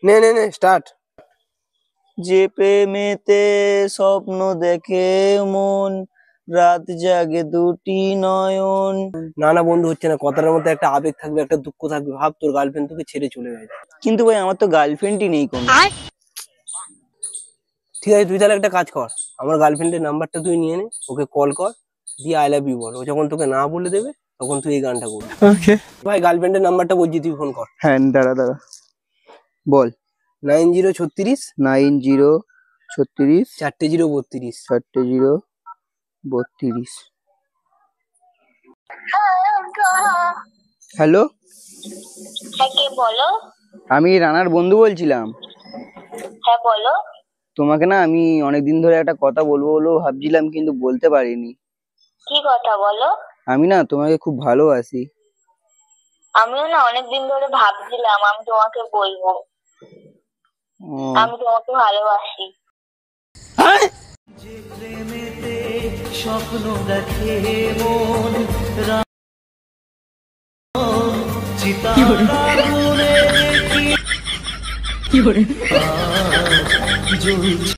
নে নে নে স্টার্ট। যে প্রেমেতে স্বপ্ন দেখে মন, রাত জাগে দুটি নয়ন। না না বন্ধু, হচ্ছে না। কথাটার মধ্যে একটা আবেগ থাকবে, একটা দুঃখ থাকবে। ভাব তোর গার্লফ্রেন্ড তোকে ছেড়ে চলে গেছে। কিন্তু ভাই আমার তো গার্লফ্রেন্ডই নেই কোনো। ঠিক আছে, তুই তাহলে একটা কাজ কর, আমার গার্লফ্রেন্ডের নাম্বারটা তুই নিয়ে নে, ওকে কল কর, দিয়ে আই লাভ ইউ বল। ও যখন তোকে না বলে দেবে তখন তুই এই গানটা করবি। ওকে ভাই গার্লফ্রেন্ডের নাম্বারটা বলছি, তুই ফোন কর। হ্যাঁ, দাঁড়া দাঁড়া বল। 9036 9036 4032। 4032। হ্যালো, হ্যাঁ, কে বলো? আমি রানার বন্ধু বলছিলাম। হ্যাঁ বলো। তোমাকে না আমি অনেকদিন ধরে একটা কথা বলবো বলবো ভাবছিলাম, কিন্তু বলতে পারিনি। কি কথা বলো? আমি না তোমাকে খুব ভালোবাসি। আমিও না অনেকদিন ধরে ভাবছিলাম আমি তোমাকে বলবো। আমি তোমাকে ভালোবাসি। যে প্রেমেতে স্বপ্ন দেখে মন, চিতা আগুনে দেখি জ্বলছে।